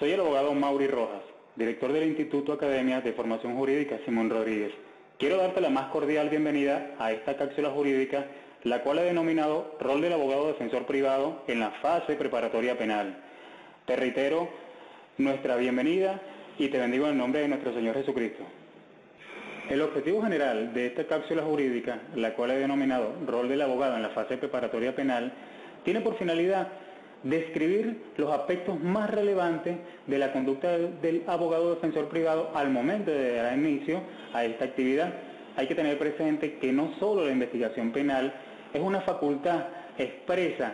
Soy el abogado Mauri Rojas, director del Instituto Academia de Formación Jurídica Simón Rodríguez. Quiero darte la más cordial bienvenida a esta cápsula jurídica, la cual he denominado Rol del Abogado Defensor Privado en la fase preparatoria penal. Te reitero nuestra bienvenida y te bendigo en el nombre de nuestro Señor Jesucristo. El objetivo general de esta cápsula jurídica, la cual he denominado Rol del Abogado en la fase preparatoria penal, tiene por finalidad describir los aspectos más relevantes de la conducta del abogado defensor privado al momento de dar inicio a esta actividad. Hay que tener presente que no solo la investigación penal es una facultad expresa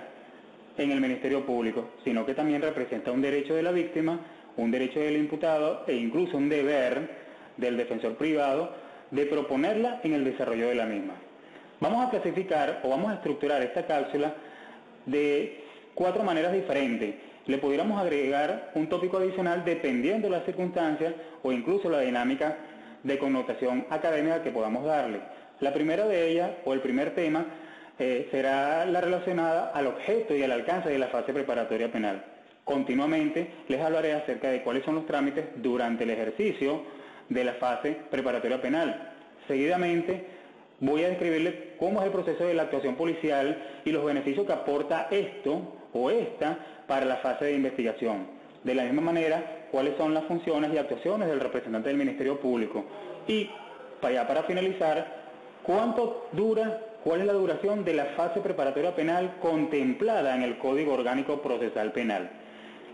en el Ministerio Público, sino que también representa un derecho de la víctima, un derecho del imputado e incluso un deber del defensor privado de proponerla en el desarrollo de la misma. Vamos a clasificar o vamos a estructurar esta cápsula de 4 maneras diferentes. Le pudiéramos agregar un tópico adicional dependiendo de las circunstancias o incluso la dinámica de connotación académica que podamos darle. La primera de ellas, o el primer tema, será la relacionada al objeto y al alcance de la fase preparatoria penal. Continuamente les hablaré acerca de cuáles son los trámites durante el ejercicio de la fase preparatoria penal. Seguidamente voy a describirles cómo es el proceso de la actuación policial y los beneficios que aporta esto o esta para la fase de investigación. De la misma manera, cuáles son las funciones y actuaciones del representante del Ministerio Público. Y para finalizar, cuál es la duración de la fase preparatoria penal contemplada en el Código Orgánico Procesal Penal.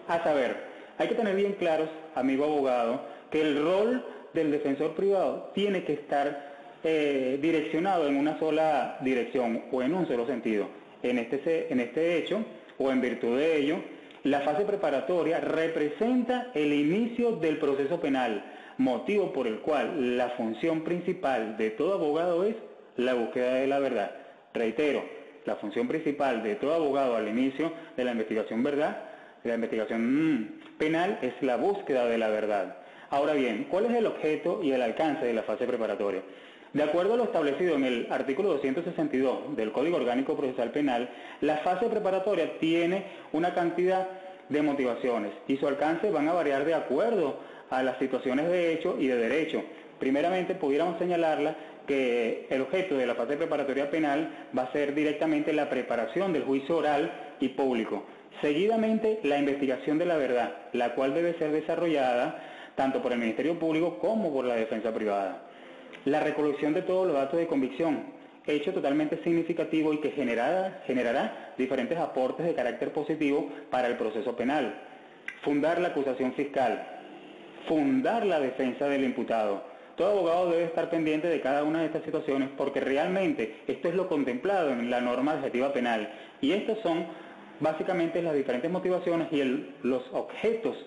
A saber, hay que tener bien claros, amigo abogado, que el rol del defensor privado tiene que estar direccionado en una sola dirección o en un solo sentido. En este hecho, o en virtud de ello, la fase preparatoria representa el inicio del proceso penal, motivo por el cual la función principal de todo abogado es la búsqueda de la verdad. Reitero, la función principal de todo abogado al inicio de la investigación penal es la búsqueda de la verdad. Ahora bien, ¿cuál es el objeto y el alcance de la fase preparatoria? De acuerdo a lo establecido en el artículo 262 del Código Orgánico Procesal Penal, la fase preparatoria tiene una cantidad de motivaciones y su alcance van a variar de acuerdo a las situaciones de hecho y de derecho. Primeramente, pudiéramos señalarla que el objeto de la fase preparatoria penal va a ser directamente la preparación del juicio oral y público. Seguidamente, la investigación de la verdad, la cual debe ser desarrollada tanto por el Ministerio Público como por la defensa privada. La recolección de todos los datos de convicción, hecho totalmente significativo y que generará diferentes aportes de carácter positivo para el proceso penal. Fundar la acusación fiscal, fundar la defensa del imputado. Todo abogado debe estar pendiente de cada una de estas situaciones porque realmente esto es lo contemplado en la norma adjetiva penal. Y estas son básicamente las diferentes motivaciones y los objetos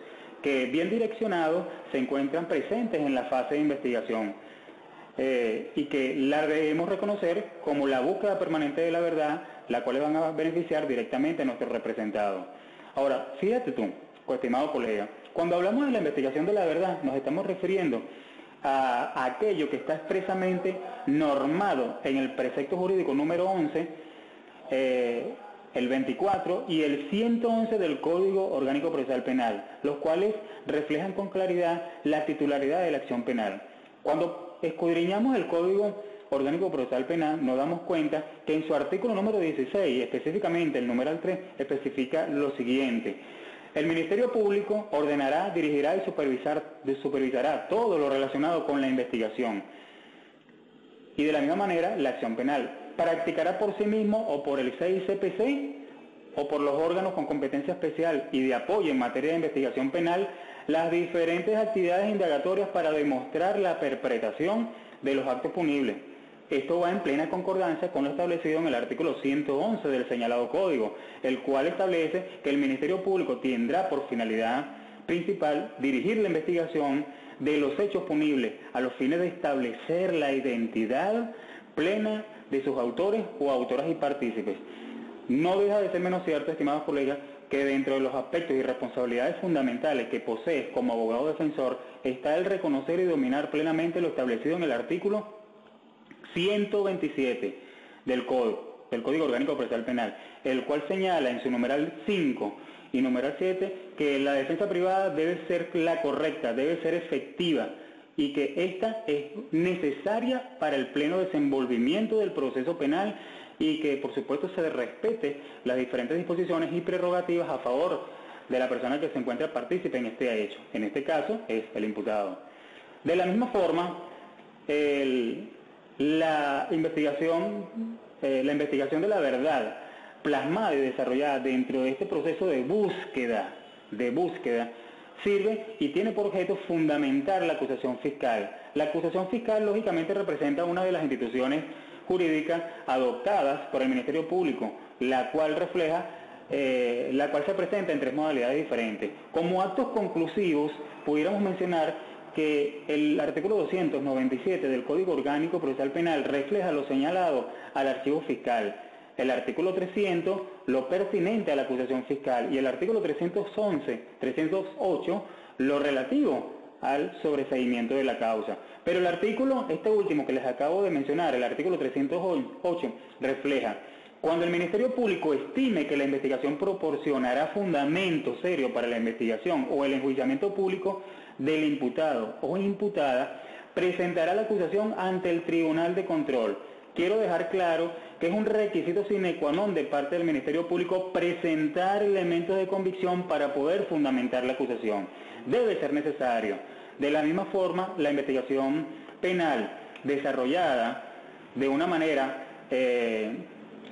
que bien direccionados se encuentran presentes en la fase de investigación. Y que la debemos reconocer como la búsqueda permanente de la verdad, la cual le van a beneficiar directamente a nuestros representados. Ahora, fíjate tú, estimado colega, cuando hablamos de la investigación de la verdad, nos estamos refiriendo a aquello que está expresamente normado en el precepto jurídico número 11, el 24 y el 111 del Código Orgánico Procesal Penal, los cuales reflejan con claridad la titularidad de la acción penal. Cuando escudriñamos el Código Orgánico Procesal Penal, nos damos cuenta que en su artículo número 16, específicamente el numeral 3, especifica lo siguiente: el Ministerio Público ordenará, dirigirá y supervisará todo lo relacionado con la investigación. Y de la misma manera, la acción penal practicará por sí mismo o por el CICPC o por los órganos con competencia especial y de apoyo en materia de investigación penal las diferentes actividades indagatorias para demostrar la perpetración de los actos punibles. Esto va en plena concordancia con lo establecido en el artículo 111 del señalado código, el cual establece que el Ministerio Público tendrá por finalidad principal dirigir la investigación de los hechos punibles a los fines de establecer la identidad plena de sus autores o autoras y partícipes. No deja de ser menos cierto, estimados colegas, que dentro de los aspectos y responsabilidades fundamentales que posees como abogado defensor está el reconocer y dominar plenamente lo establecido en el artículo 127 del Código Orgánico Procesal Penal, el cual señala en su numeral 5 Y numeral 7, que la defensa privada debe ser la correcta, debe ser efectiva y que esta es necesaria para el pleno desenvolvimiento del proceso penal y que por supuesto se respete las diferentes disposiciones y prerrogativas a favor de la persona que se encuentra partícipe en este hecho. En este caso es el imputado. De la misma forma, la investigación de la verdad plasmada y desarrollada dentro de este proceso de búsqueda, sirve y tiene por objeto fundamentar la acusación fiscal. La acusación fiscal, lógicamente, representa una de las instituciones jurídicas adoptadas por el Ministerio Público, la cual se presenta en tres modalidades diferentes. Como actos conclusivos, pudiéramos mencionar que el artículo 297 del Código Orgánico Procesal Penal refleja lo señalado al archivo fiscal. El artículo 300, lo pertinente a la acusación fiscal, y el artículo 308, lo relativo al sobreseimiento de la causa. Pero el artículo, este último que les acabo de mencionar, el artículo 308, refleja: cuando el Ministerio Público estime que la investigación proporcionará fundamento serio para la investigación o el enjuiciamiento público del imputado o imputada, presentará la acusación ante el Tribunal de Control. Quiero dejar claro que es un requisito sine qua non de parte del Ministerio Público presentar elementos de convicción para poder fundamentar la acusación. Debe ser necesario. De la misma forma, la investigación penal desarrollada de una manera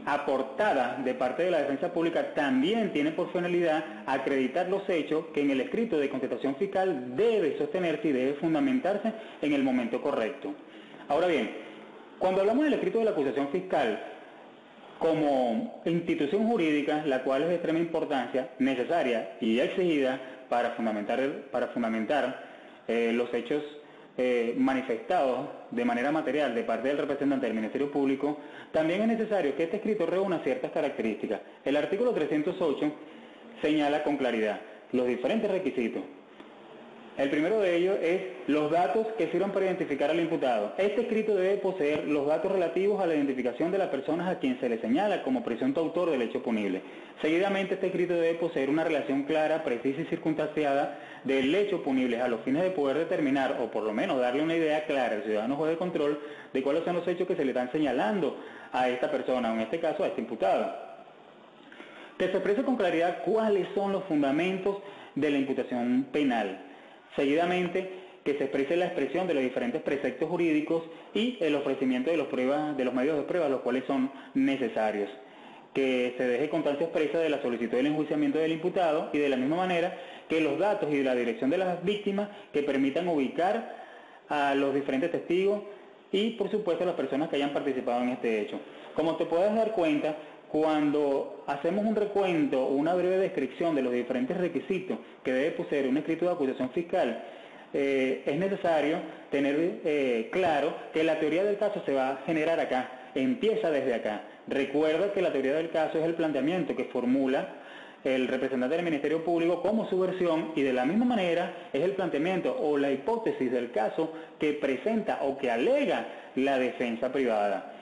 aportada de parte de la defensa pública también tiene por finalidad acreditar los hechos que en el escrito de contestación fiscal debe sostenerse y debe fundamentarse en el momento correcto. Ahora bien, cuando hablamos del escrito de la acusación fiscal como institución jurídica, la cual es de extrema importancia, necesaria y exigida para fundamentar los hechos manifestados de manera material de parte del representante del Ministerio Público, también es necesario que este escrito reúna ciertas características. El artículo 308 señala con claridad los diferentes requisitos. El primero de ellos es los datos que sirvan para identificar al imputado. Este escrito debe poseer los datos relativos a la identificación de las personas a quien se le señala como presunto autor del hecho punible. Seguidamente, este escrito debe poseer una relación clara, precisa y circunstanciada del hecho punible a los fines de poder determinar, o por lo menos darle una idea clara al ciudadano juez de control de cuáles son los hechos que se le están señalando a esta persona, o en este caso a este imputado. Que se exprese con claridad cuáles son los fundamentos de la imputación penal. Seguidamente, que se exprese la expresión de los diferentes preceptos jurídicos y el ofrecimiento de los medios de prueba, los cuales son necesarios. Que se deje constancia expresa de la solicitud del enjuiciamiento del imputado y de la misma manera que los datos y la dirección de las víctimas que permitan ubicar a los diferentes testigos y, por supuesto, a las personas que hayan participado en este hecho. Como te puedes dar cuenta, cuando hacemos un recuento, una breve descripción de los diferentes requisitos que debe poseer un escrito de acusación fiscal, es necesario tener claro que la teoría del caso se va a generar acá, empieza desde acá. Recuerda que la teoría del caso es el planteamiento que formula el representante del Ministerio Público como su versión, y de la misma manera es el planteamiento o la hipótesis del caso que presenta o que alega la defensa privada.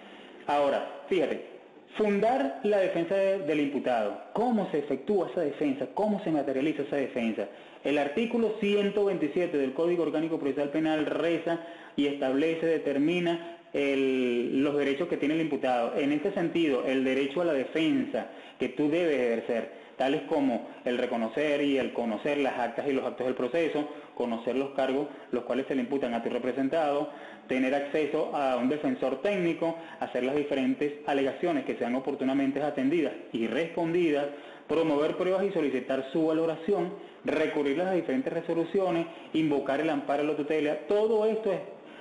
Ahora, fíjate, fundar la defensa del imputado. ¿Cómo se efectúa esa defensa? ¿Cómo se materializa esa defensa? El artículo 127 del Código Orgánico Procesal Penal reza y establece, determina los derechos que tiene el imputado. En este sentido, el derecho a la defensa que tú debes ejercer, tales como el reconocer y el conocer las actas y los actos del proceso, conocer los cargos los cuales se le imputan a tu representado, tener acceso a un defensor técnico, hacer las diferentes alegaciones que sean oportunamente atendidas y respondidas, promover pruebas y solicitar su valoración, recurrir a las diferentes resoluciones, invocar el amparo a la tutela. Todo esto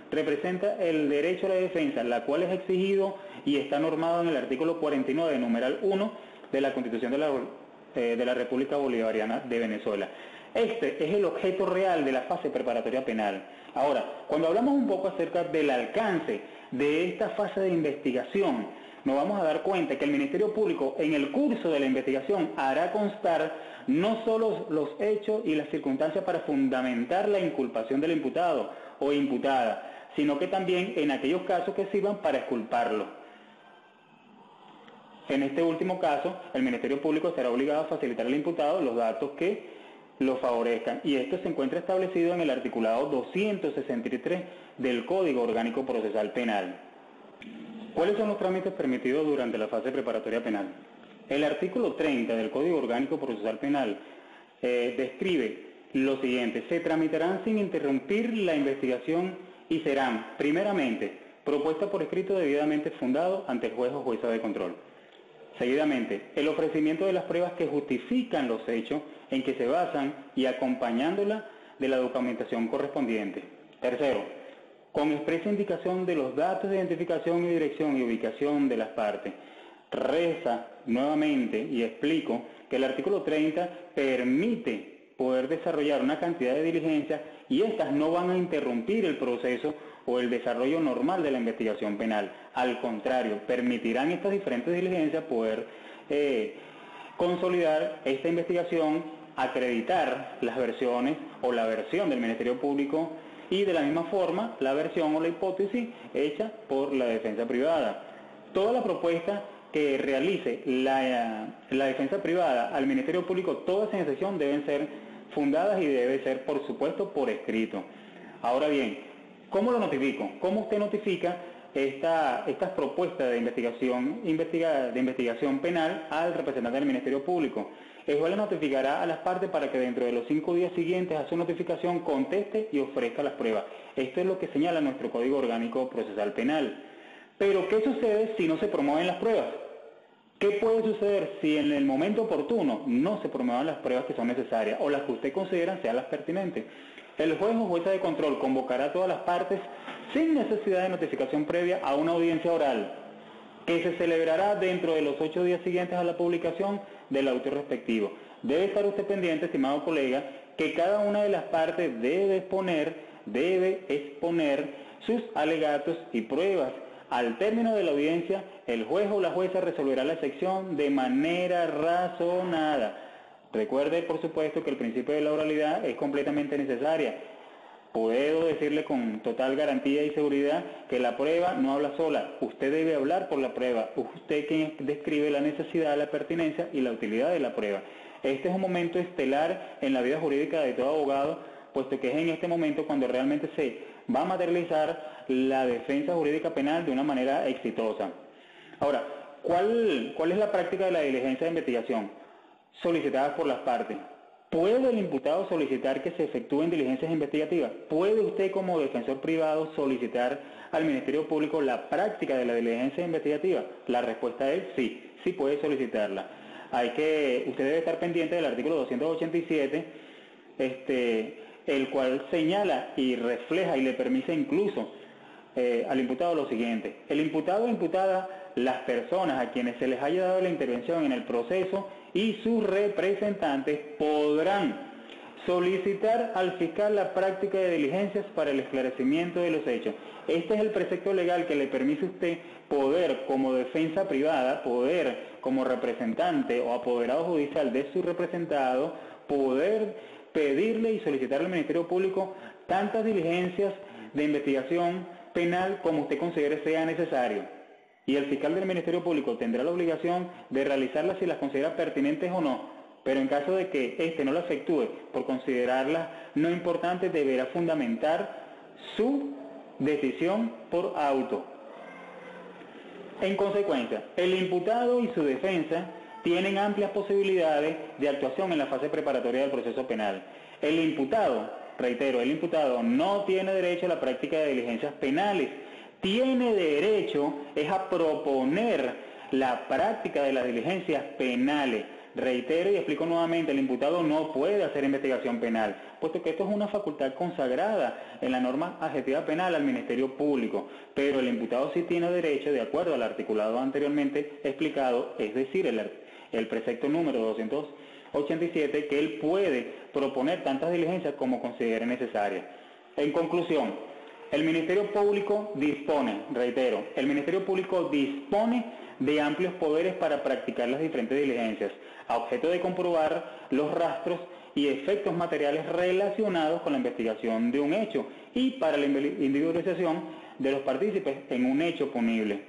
representa el derecho a la defensa, la cual es exigido y está normado en el artículo 49, numeral 1 de la Constitución de la República Bolivariana de Venezuela. Este es el objeto real de la fase preparatoria penal. Ahora, cuando hablamos un poco acerca del alcance de esta fase de investigación, nos vamos a dar cuenta que el Ministerio Público en el curso de la investigación hará constar no solo los hechos y las circunstancias para fundamentar la inculpación del imputado o imputada, sino que también en aquellos casos que sirvan para exculparlo. En este último caso, el Ministerio Público será obligado a facilitar al imputado los datos que lo favorezcan, y esto se encuentra establecido en el articulado 263 del Código Orgánico Procesal Penal. ¿Cuáles son los trámites permitidos durante la fase preparatoria penal? El artículo 30 del Código Orgánico Procesal Penal describe lo siguiente: se tramitarán sin interrumpir la investigación y serán, primeramente, propuestas por escrito debidamente fundado ante el juez o jueza de control. Seguidamente, el ofrecimiento de las pruebas que justifican los hechos en que se basan y acompañándola de la documentación correspondiente. Tercero, con expresa indicación de los datos de identificación y dirección y ubicación de las partes. Reza nuevamente y explico que el artículo 30 permite poder desarrollar una cantidad de diligencias y estas no van a interrumpir el proceso o el desarrollo normal de la investigación penal. Al contrario, permitirán estas diferentes diligencias poder consolidar esta investigación, acreditar las versiones o la versión del Ministerio Público y de la misma forma la versión o la hipótesis hecha por la defensa privada. Toda la propuesta que realice la defensa privada al Ministerio Público, todas sin excepción deben ser fundadas y debe ser, por supuesto, por escrito. Ahora bien, ¿cómo lo notifico? ¿Cómo usted notifica estas propuestas de investigación penal al representante del Ministerio Público? El juez le notificará a las partes para que dentro de los 5 días siguientes a su notificación conteste y ofrezca las pruebas. Esto es lo que señala nuestro Código Orgánico Procesal Penal. Pero, ¿qué sucede si no se promueven las pruebas? ¿Qué puede suceder si en el momento oportuno no se promuevan las pruebas que son necesarias o las que usted considera sean las pertinentes? El juez o jueza de control convocará a todas las partes sin necesidad de notificación previa a una audiencia oral que se celebrará dentro de los 8 días siguientes a la publicación del auto respectivo. Debe estar usted pendiente, estimado colega, que cada una de las partes debe exponer sus alegatos y pruebas. Al término de la audiencia, el juez o la jueza resolverá la sección de manera razonada. Recuerde, por supuesto, que el principio de la oralidad es completamente necesaria. Puedo decirle con total garantía y seguridad que la prueba no habla sola. Usted debe hablar por la prueba. Usted quien describe la necesidad, la pertinencia y la utilidad de la prueba. Este es un momento estelar en la vida jurídica de todo abogado, puesto que es en este momento cuando realmente se va a materializar la defensa jurídica penal de una manera exitosa. Ahora, ¿cuál es la práctica de la diligencia de investigación? Solicitadas por las partes. ¿Puede el imputado solicitar que se efectúen diligencias investigativas? ¿Puede usted como defensor privado solicitar al Ministerio Público la práctica de la diligencia investigativa? La respuesta es sí, sí puede solicitarla. Usted debe estar pendiente del artículo 287, el cual señala y refleja y le permite incluso al imputado lo siguiente: el imputado o imputada, las personas a quienes se les haya dado la intervención en el proceso y sus representantes podrán solicitar al fiscal la práctica de diligencias para el esclarecimiento de los hechos. Este es el precepto legal que le permite a usted poder, como defensa privada, poder, como representante o apoderado judicial de su representado, poder pedirle y solicitarle al Ministerio Público tantas diligencias de investigación penal como usted considere sea necesario. Y el fiscal del Ministerio Público tendrá la obligación de realizarlas si las considera pertinentes o no, pero en caso de que éste no la efectúe por considerarlas no importantes, deberá fundamentar su decisión por auto. En consecuencia, el imputado y su defensa tienen amplias posibilidades de actuación en la fase preparatoria del proceso penal. El imputado, reitero, el imputado no tiene derecho a la práctica de diligencias penales. Tiene derecho es a proponer la práctica de las diligencias penales. Reitero y explico nuevamente, el imputado no puede hacer investigación penal, puesto que esto es una facultad consagrada en la norma adjetiva penal al Ministerio Público, pero el imputado sí tiene derecho, de acuerdo al articulado anteriormente explicado, es decir, el precepto número 287, que él puede proponer tantas diligencias como considere necesarias. En conclusión, el Ministerio Público dispone, reitero, el Ministerio Público dispone de amplios poderes para practicar las diferentes diligencias, a objeto de comprobar los rastros y efectos materiales relacionados con la investigación de un hecho y para la individualización de los partícipes en un hecho punible.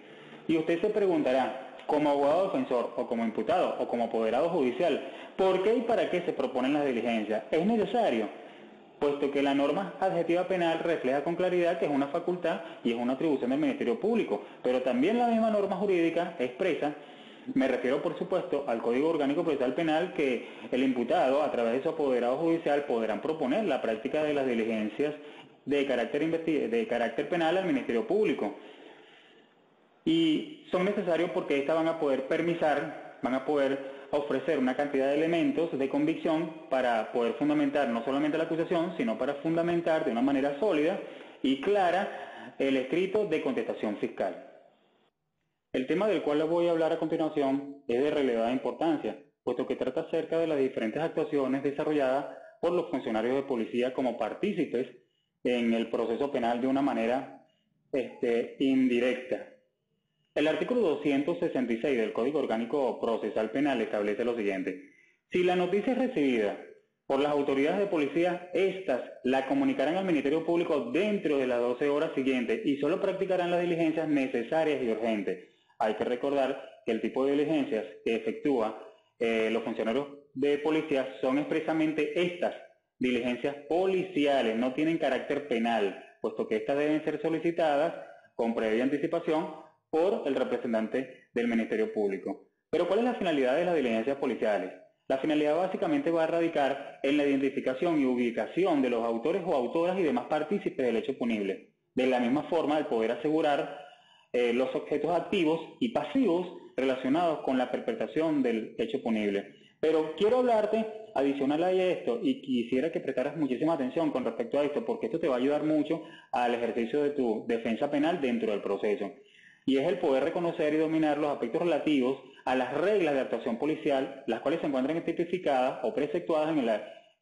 Y usted se preguntará, como abogado defensor o como imputado o como apoderado judicial, ¿por qué y para qué se proponen las diligencias? Es necesario, puesto que la norma adjetiva penal refleja con claridad que es una facultad y es una atribución del Ministerio Público, pero también la misma norma jurídica expresa, me refiero por supuesto al Código Orgánico Procesal Penal, que el imputado a través de su apoderado judicial podrán proponer la práctica de las diligencias de carácter penal al Ministerio Público. Y son necesarios porque estas van a poder van a poder ofrecer una cantidad de elementos de convicción para poder fundamentar no solamente la acusación, sino para fundamentar de una manera sólida y clara el escrito de contestación fiscal. El tema del cual les voy a hablar a continuación es de relevada importancia, puesto que trata acerca de las diferentes actuaciones desarrolladas por los funcionarios de policía como partícipes en el proceso penal de una manera indirecta. El artículo 266 del Código Orgánico Procesal Penal establece lo siguiente: si la noticia es recibida por las autoridades de policía, éstas la comunicarán al Ministerio Público dentro de las 12 horas siguientes y solo practicarán las diligencias necesarias y urgentes. Hay que recordar que el tipo de diligencias que efectúa los funcionarios de policía son expresamente estas diligencias policiales, no tienen carácter penal, puesto que estas deben ser solicitadas con previa anticipación por el representante del Ministerio Público. Pero ¿cuál es la finalidad de las diligencias policiales? La finalidad básicamente va a radicar en la identificación y ubicación de los autores o autoras y demás partícipes del hecho punible. De la misma forma, el poder asegurar los objetos activos y pasivos relacionados con la perpetración del hecho punible. Pero quiero hablarte adicional a esto, y quisiera que prestaras muchísima atención con respecto a esto, porque esto te va a ayudar mucho al ejercicio de tu defensa penal dentro del proceso. Y es el poder reconocer y dominar los aspectos relativos a las reglas de actuación policial, las cuales se encuentran tipificadas o preceptuadas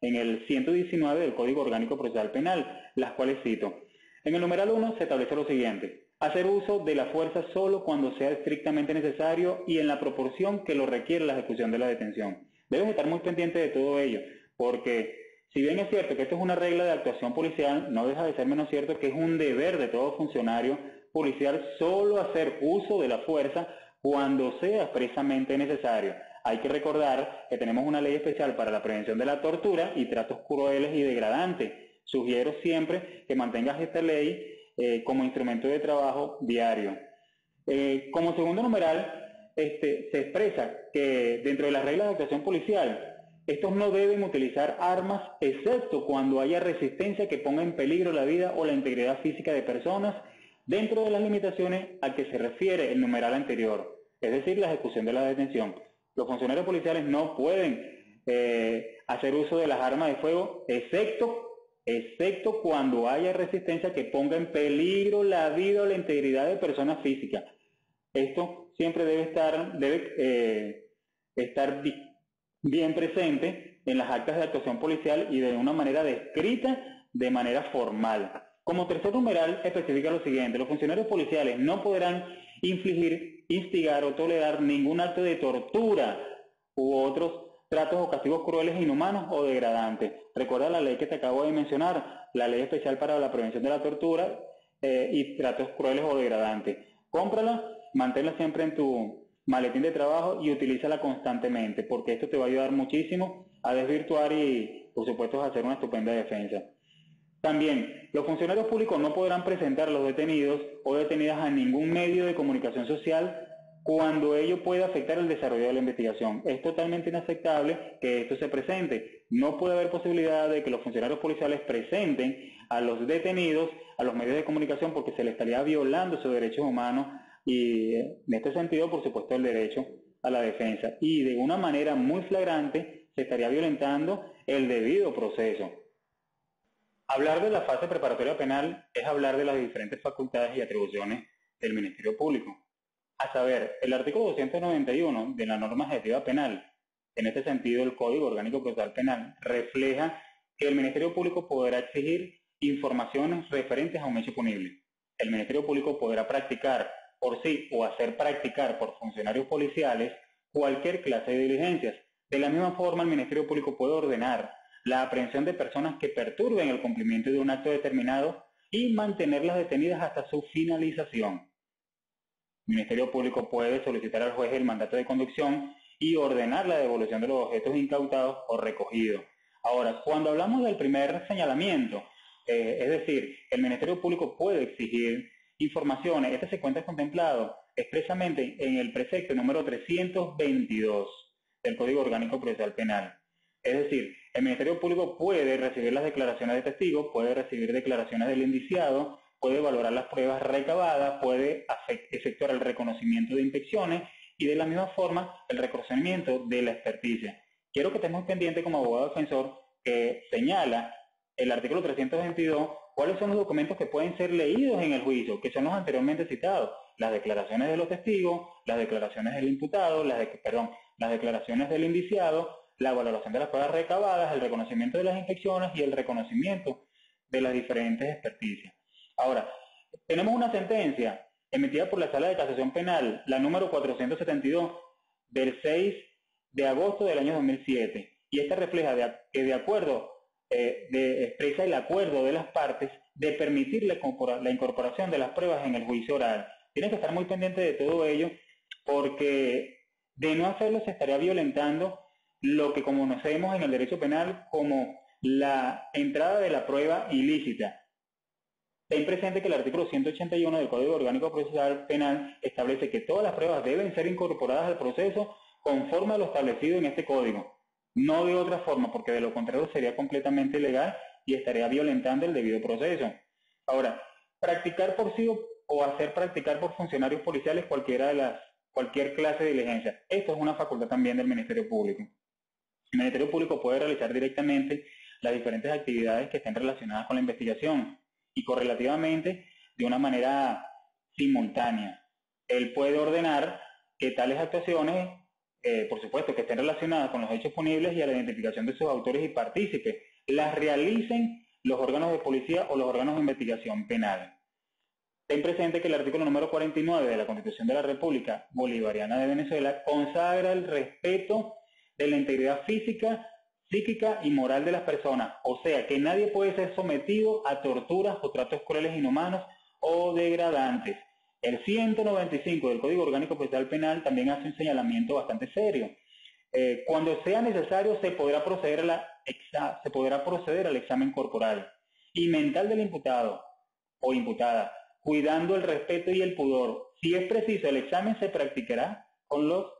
en el 119 del Código Orgánico Procesal Penal, las cuales cito. En el numeral 1 se establece lo siguiente: hacer uso de la fuerza solo cuando sea estrictamente necesario y en la proporción que lo requiere la ejecución de la detención. Debes estar muy pendiente de todo ello, porque si bien es cierto que esto es una regla de actuación policial, no deja de ser menos cierto que es un deber de todo funcionario policial solo hacer uso de la fuerza cuando sea expresamente necesario. Hay que recordar que tenemos una ley especial para la prevención de la tortura y tratos crueles y degradantes. Sugiero siempre que mantengas esta ley como instrumento de trabajo diario. Como segundo numeral, se expresa que dentro de las reglas de actuación policial, estos no deben utilizar armas excepto cuando haya resistencia que ponga en peligro la vida o la integridad física de personas, dentro de las limitaciones a que se refiere el numeral anterior, es decir, la ejecución de la detención. Los funcionarios policiales no pueden hacer uso de las armas de fuego excepto cuando haya resistencia que ponga en peligro la vida o la integridad de personas físicas. Esto siempre debe estar bien presente en las actas de actuación policial y de una manera descrita de manera formal. Como tercer numeral especifica lo siguiente: los funcionarios policiales no podrán infligir, instigar o tolerar ningún acto de tortura u otros tratos o castigos crueles, inhumanos o degradantes. Recuerda la ley que te acabo de mencionar, la ley especial para la prevención de la tortura y tratos crueles o degradantes. Cómprala, manténla siempre en tu maletín de trabajo y utilízala constantemente, porque esto te va a ayudar muchísimo a desvirtuar y, por supuesto, a hacer una estupenda defensa. También, los funcionarios públicos no podrán presentar a los detenidos o detenidas a ningún medio de comunicación social cuando ello pueda afectar el desarrollo de la investigación. Es totalmente inaceptable que esto se presente. No puede haber posibilidad de que los funcionarios policiales presenten a los detenidos a los medios de comunicación, porque se les estaría violando sus derechos humanos y, en este sentido, por supuesto, el derecho a la defensa. Y de una manera muy flagrante se estaría violentando el debido proceso. Hablar de la fase preparatoria penal es hablar de las diferentes facultades y atribuciones del Ministerio Público. A saber, el artículo 291 de la norma adjetiva penal, en este sentido el Código Orgánico Procesal Penal, refleja que el Ministerio Público podrá exigir informaciones referentes a un hecho punible. El Ministerio Público podrá practicar por sí o hacer practicar por funcionarios policiales cualquier clase de diligencias. De la misma forma, el Ministerio Público puede ordenar la aprehensión de personas que perturben el cumplimiento de un acto determinado y mantenerlas detenidas hasta su finalización. El Ministerio Público puede solicitar al juez el mandato de conducción y ordenar la devolución de los objetos incautados o recogidos. Ahora, cuando hablamos del primer señalamiento, es decir, el Ministerio Público puede exigir informaciones. Este se encuentra contemplado expresamente en el precepto número 322 del Código Orgánico Procesal Penal. Es decir, el Ministerio Público puede recibir las declaraciones de testigos, puede recibir declaraciones del indiciado, puede valorar las pruebas recabadas, puede efectuar el reconocimiento de inspecciones y de la misma forma el reconocimiento de la experticia. Quiero que estemos pendientes como abogado defensor que señala el artículo 322 cuáles son los documentos que pueden ser leídos en el juicio, que son los anteriormente citados, las declaraciones de los testigos, las declaraciones del imputado, las declaraciones del indiciado, la valoración de las pruebas recabadas, el reconocimiento de las inspecciones y el reconocimiento de las diferentes experticias. Ahora, tenemos una sentencia emitida por la Sala de Casación Penal, la número 472, del 6 de agosto del año 2007, y esta refleja que de acuerdo, expresa el acuerdo de las partes de permitir la incorporación de las pruebas en el juicio oral. Tienen que estar muy pendientes de todo ello, porque de no hacerlo se estaría violentando lo que conocemos en el derecho penal como la entrada de la prueba ilícita. Ten presente que el artículo 181 del Código Orgánico Procesal Penal establece que todas las pruebas deben ser incorporadas al proceso conforme a lo establecido en este código, no de otra forma, porque de lo contrario sería completamente ilegal y estaría violentando el debido proceso. Ahora, practicar por sí o hacer practicar por funcionarios policiales cualquier clase de diligencia. Esto es una facultad también del Ministerio Público. El Ministerio Público puede realizar directamente las diferentes actividades que estén relacionadas con la investigación y correlativamente de una manera simultánea. Él puede ordenar que tales actuaciones, por supuesto, que estén relacionadas con los hechos punibles y a la identificación de sus autores y partícipes, las realicen los órganos de policía o los órganos de investigación penal. Ten presente que el artículo número 49 de la Constitución de la República Bolivariana de Venezuela consagra el respeto de la integridad física, psíquica y moral de las personas, o sea que nadie puede ser sometido a torturas o tratos crueles, inhumanos o degradantes. El 195 del Código Orgánico Procesal Penal también hace un señalamiento bastante serio. Cuando sea necesario se podrá proceder al examen corporal y mental del imputado o imputada, cuidando el respeto y el pudor. Si es preciso, el examen se practicará con los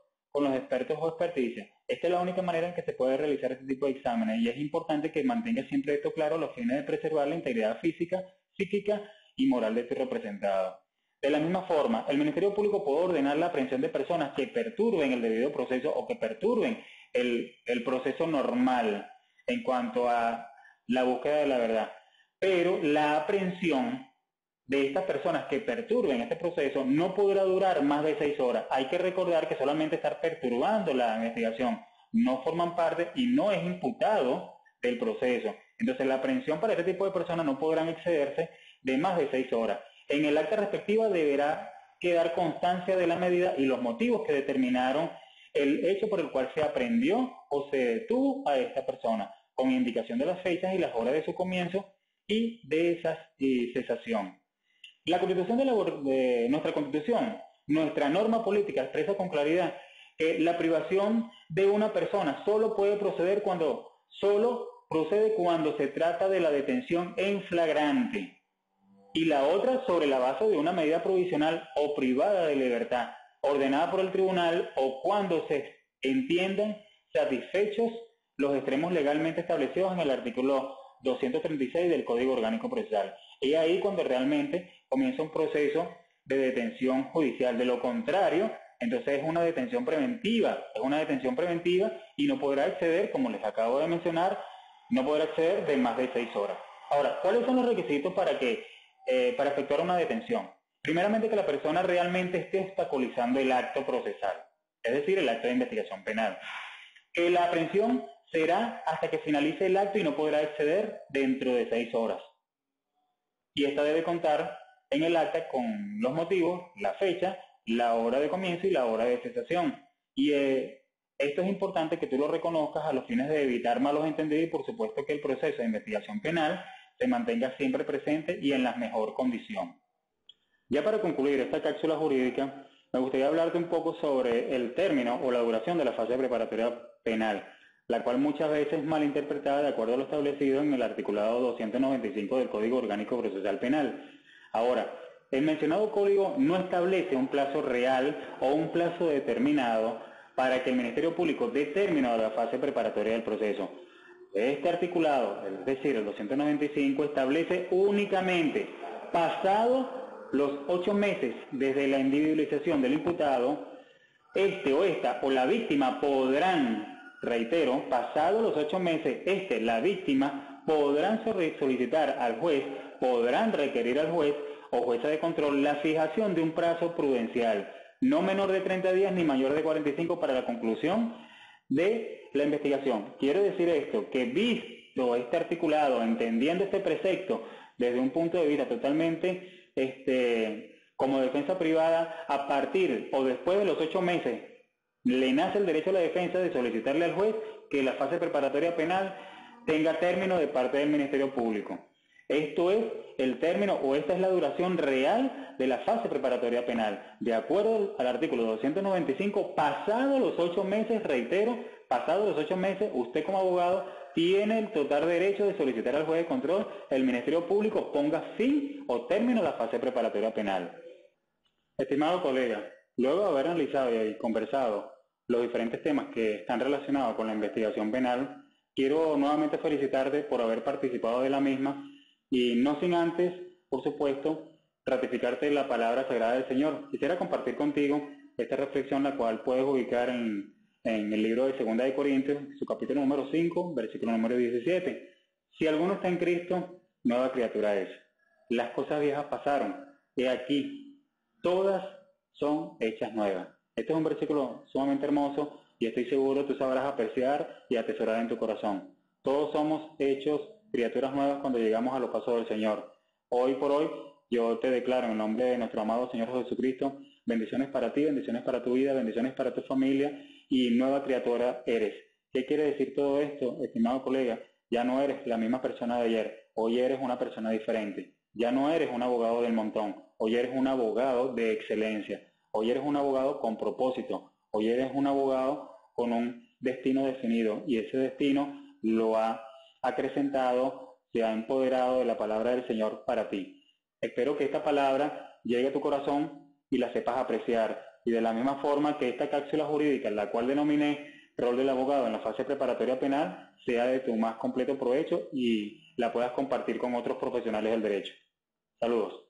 expertos o experticias. Esta es la única manera en que se puede realizar este tipo de exámenes y es importante que mantenga siempre esto claro a los fines de preservar la integridad física, psíquica y moral de su representado. De la misma forma, el Ministerio Público puede ordenar la aprehensión de personas que perturben el debido proceso o que perturben el proceso normal en cuanto a la búsqueda de la verdad. Pero la aprehensión de estas personas que perturben este proceso no podrá durar más de 6 horas. Hay que recordar que solamente estar perturbando la investigación no forman parte y no es imputado del proceso. Entonces la aprehensión para este tipo de personas no podrán excederse de más de 6 horas. En el acta respectiva deberá quedar constancia de la medida y los motivos que determinaron el hecho por el cual se aprehendió o se detuvo a esta persona, con indicación de las fechas y las horas de su comienzo y de esa cesación. La Constitución de nuestra Constitución, nuestra norma política expresa con claridad que la privación de una persona solo procede cuando se trata de la detención en flagrante y la otra sobre la base de una medida provisional o privada de libertad ordenada por el tribunal o cuando se entiendan satisfechos los extremos legalmente establecidos en el artículo 236 del Código Orgánico Procesal. Y ahí cuando realmente comienza un proceso de detención judicial. De lo contrario, entonces es una detención preventiva, y no podrá exceder, como les acabo de mencionar, no podrá exceder de más de 6 horas. Ahora, ¿cuáles son los requisitos para efectuar una detención? Primeramente, que la persona realmente esté obstaculizando el acto procesal, es decir, el acto de investigación penal. Que la aprehensión será hasta que finalice el acto y no podrá exceder dentro de 6 horas. Y esta debe contar en el acta con los motivos, la fecha, la hora de comienzo y la hora de cesación. Y esto es importante que tú lo reconozcas a los fines de evitar malos entendidos y por supuesto que el proceso de investigación penal se mantenga siempre presente y en la mejor condición. Ya para concluir esta cápsula jurídica, me gustaría hablarte un poco sobre el término o la duración de la fase preparatoria penal, la cual muchas veces es malinterpretada de acuerdo a lo establecido en el articulado 295 del Código Orgánico Procesal Penal. Ahora, el mencionado código no establece un plazo real o un plazo determinado para que el Ministerio Público dé término a la fase preparatoria del proceso. Este articulado, es decir, el 295, establece únicamente, pasado los 8 meses desde la individualización del imputado, este o esta o la víctima podrán, reitero, pasado los 8 meses, la víctima, podrán solicitar al juez, podrán requerir al juez o jueza de control la fijación de un plazo prudencial, no menor de 30 días ni mayor de 45 para la conclusión de la investigación. Quiero decir esto, que visto este articulado, entendiendo este precepto desde un punto de vista totalmente como defensa privada, a partir o después de los 8 meses le nace el derecho a la defensa de solicitarle al juez que la fase preparatoria penal tenga término de parte del Ministerio Público. Esto es el término o esta es la duración real de la fase preparatoria penal. De acuerdo al artículo 295, pasados los 8 meses, reitero, pasados los 8 meses, usted como abogado tiene el total derecho de solicitar al juez de control, el Ministerio Público ponga fin o término a la fase preparatoria penal. Estimado colega, luego de haber analizado y conversado los diferentes temas que están relacionados con la investigación penal, quiero nuevamente felicitarte por haber participado de la misma y no sin antes, por supuesto, ratificarte la palabra sagrada del Señor. Quisiera compartir contigo esta reflexión, la cual puedes ubicar en el libro de 2 de Corintios, su capítulo número 5, versículo número 17. Si alguno está en Cristo, nueva criatura es. Las cosas viejas pasaron, he aquí, todas son hechas nuevas. Este es un versículo sumamente hermoso y estoy seguro tú sabrás apreciar y atesorar en tu corazón. Todos somos hechos criaturas nuevas cuando llegamos a los pasos del Señor. Hoy por hoy, yo te declaro en el nombre de nuestro amado Señor Jesucristo, bendiciones para ti, bendiciones para tu vida, bendiciones para tu familia y nueva criatura eres. ¿Qué quiere decir todo esto, estimado colega? Ya no eres la misma persona de ayer, hoy eres una persona diferente. Ya no eres un abogado del montón, hoy eres un abogado de excelencia. Hoy eres un abogado con propósito, hoy eres un abogado con un destino definido y ese destino lo ha acrecentado, se ha empoderado de la palabra del Señor para ti. Espero que esta palabra llegue a tu corazón y la sepas apreciar. Y de la misma forma que esta cápsula jurídica, en la cual denominé rol del abogado en la fase preparatoria penal, sea de tu más completo provecho y la puedas compartir con otros profesionales del derecho. Saludos.